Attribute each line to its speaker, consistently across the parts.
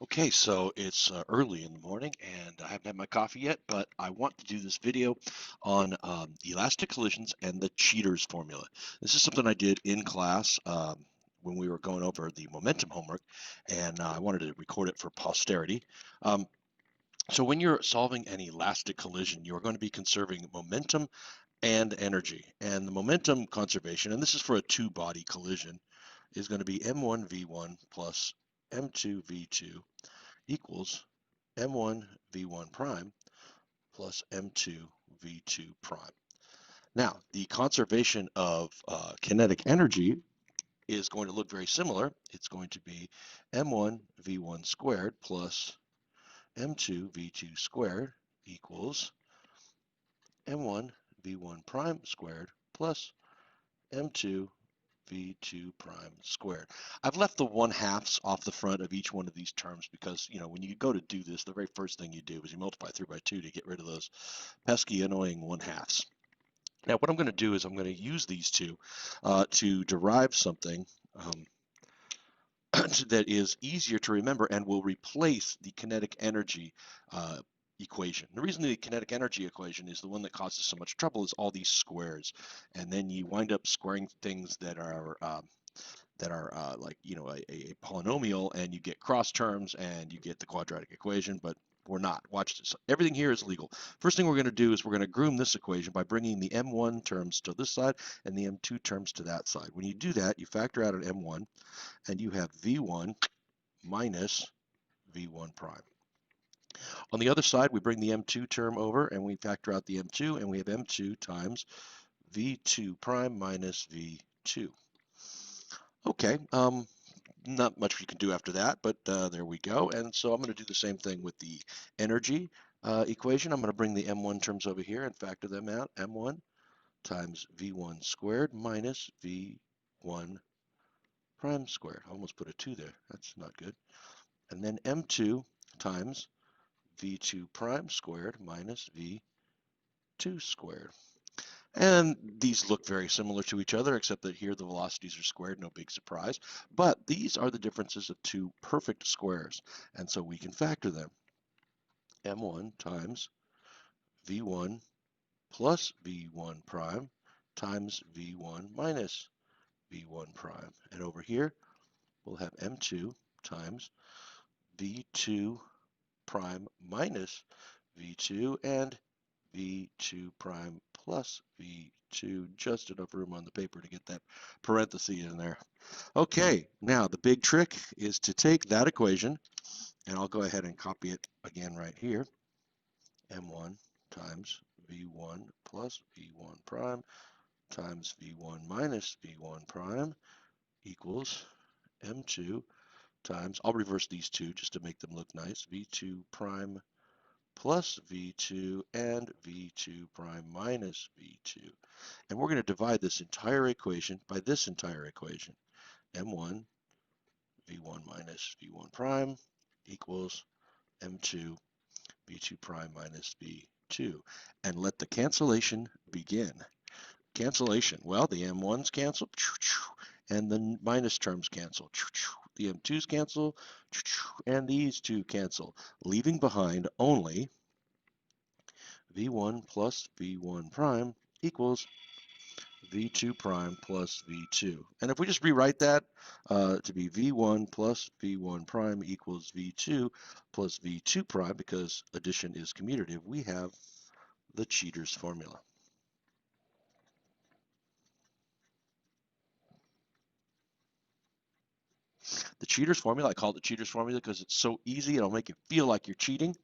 Speaker 1: Okay, so it's early in the morning and I haven't had my coffee yet, but I want to do this video on elastic collisions and the cheaters formula. This is something I did in class when we were going over the momentum homework, and I wanted to record it for posterity. Um, so when you're solving an elastic collision, you're going to be conserving momentum and energy. And the momentum conservation, and this is for a two-body collision, is going to be m1v1 plus m2v2 equals m1 v1 prime plus m2 v2 prime. Now, the conservation of kinetic energy is going to look very similar. It's going to be m1 v1 squared plus m2 v2 squared equals m1 v1 prime squared plus m2 v2 prime squared. I've left the 1/2s off the front of each one of these terms because, when you go to do this, the very first thing you do is you multiply through by 2 to get rid of those pesky, annoying 1/2s. Now, what I'm going to do is I'm going to use these two to derive something that is easier to remember and will replace the kinetic energy equation. The reason the kinetic energy equation is the one that causes so much trouble is all these squares, and then you wind up squaring things that are like a polynomial, and you get cross terms and you get the quadratic equation, but we're not. Watch this. Everything here is legal. First thing we're going to do is we're going to groom this equation by bringing the m1 terms to this side and the m2 terms to that side. When you do that, you factor out an m1 and you have v1 minus v1 prime. On the other side, we bring the m2 term over and we factor out the m2, and we have m2 times v2 prime minus v2. Okay, not much you can do after that, but there we go. And so I'm going to do the same thing with the energy equation. I'm going to bring the m1 terms over here and factor them out. m1 times v1 squared minus v1 prime squared. I almost put a 2 there. That's not good. And then m2 times v2 prime squared minus v2 squared. And these look very similar to each other, except that here the velocities are squared, no big surprise. But these are the differences of two perfect squares, and so we can factor them. m1 times v1 plus v1 prime times v1 minus v1 prime. And over here, we'll have m2 times v2 prime minus v2 and v2 prime plus v2, just enough room on the paper to get that parenthesis in there. Okay, now the big trick is to take that equation, and I'll go ahead and copy it again right here. m1 times v1 plus v1 prime times v1 minus v1 prime equals m2 times, I'll reverse these two just to make them look nice, v2 prime plus v2 and v2 prime minus v2. And we're going to divide this entire equation by this entire equation. m1 v1 minus v1 prime equals m2 v2 prime minus v2. And let the cancellation begin. Cancellation. Well, the m1s cancel, and the minus terms cancel. The m2s cancel, and these two cancel, leaving behind only v1 plus v1 prime equals v2 prime plus v2. And if we just rewrite that to be v1 plus v1 prime equals v2 plus v2 prime, because addition is commutative, we have the cheater's formula. The cheater's formula, I call it the cheater's formula because it's so easy, it'll make you feel like you're cheating.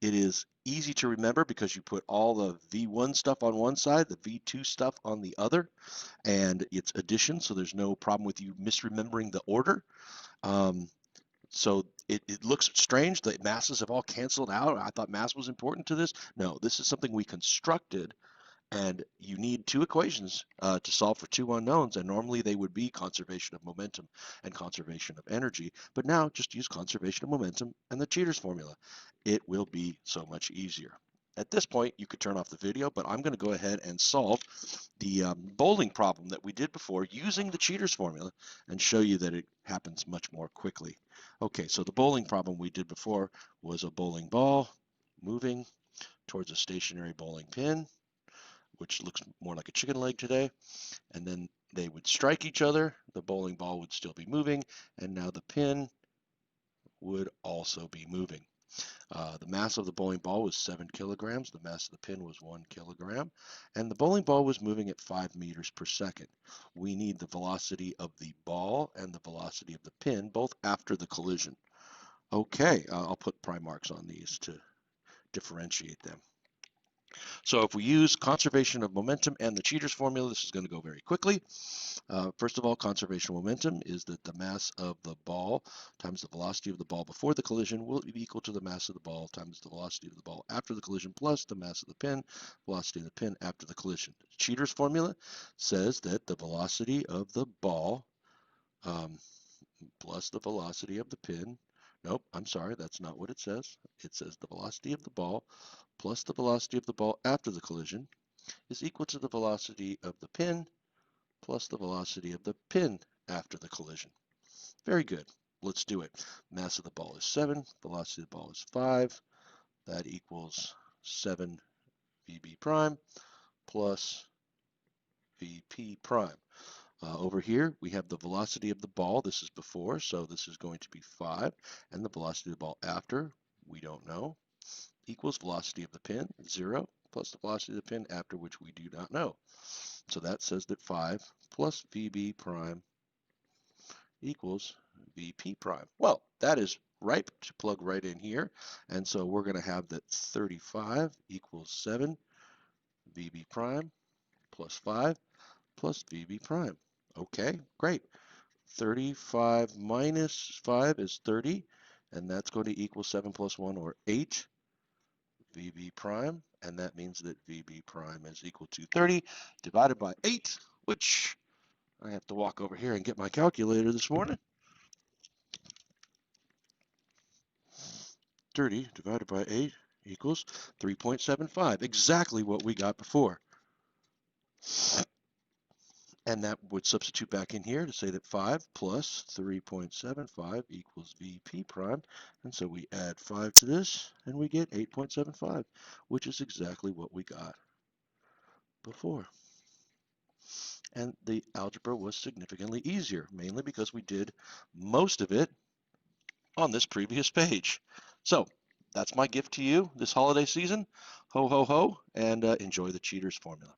Speaker 1: It is easy to remember because you put all the V1 stuff on one side, the V2 stuff on the other, and it's addition, so there's no problem with you misremembering the order. So it looks strange that masses have all canceled out. I thought mass was important to this. No, this is something we constructed, and you need two equations to solve for two unknowns, and normally they would be conservation of momentum and conservation of energy, but now just use conservation of momentum and the cheater's formula. It will be so much easier. at this point, you could turn off the video, but I'm going to go ahead and solve the bowling problem that we did before using the cheater's formula and show you that it happens much more quickly. Okay, so the bowling problem we did before was a bowling ball moving towards a stationary bowling pin, which looks more like a chicken leg today, and then they would strike each other. The bowling ball would still be moving, and now the pin would also be moving. The mass of the bowling ball was 7 kilograms. The mass of the pin was 1 kilogram. And the bowling ball was moving at 5 meters per second. We need the velocity of the ball and the velocity of the pin, both after the collision. Okay, I'll put prime marks on these to differentiate them. So if we use conservation of momentum and the cheater's formula, this is going to go very quickly. First of all, conservation of momentum is that the mass of the ball times the velocity of the ball before the collision will be equal to the mass of the ball times the velocity of the ball after the collision plus the mass of the pin, velocity of the pin after the collision. The cheater's formula says that the velocity of the ball plus the velocity of the pin. Nope, I'm sorry, that's not what it says. It says the velocity of the ball plus the velocity of the ball after the collision is equal to the velocity of the pin plus the velocity of the pin after the collision. Very good. Let's do it. Mass of the ball is 7. Velocity of the ball is 5. That equals 7 VB prime plus VP prime. Over here, we have the velocity of the ball. This is before, so this is going to be 5. And the velocity of the ball after, we don't know, equals velocity of the pin, 0, plus the velocity of the pin after, which we do not know. So that says that 5 plus VB prime equals VP prime. Well, that is ripe to plug right in here. And so we're going to have that 35 equals 7 VB prime plus 5 plus VB prime. Okay, great. 35 minus 5 is 30, and that's going to equal 7 plus 1, or 8 VB prime, and that means that VB prime is equal to 30 divided by 8, which I have to walk over here and get my calculator this morning. 30 divided by 8 equals 3.75, exactly what we got before. And that would substitute back in here to say that 5 plus 3.75 equals VP prime. And so we add 5 to this, and we get 8.75, which is exactly what we got before. And the algebra was significantly easier, mainly because we did most of it on this previous page. So that's my gift to you this holiday season. Ho, ho, ho, and enjoy the cheater's formula.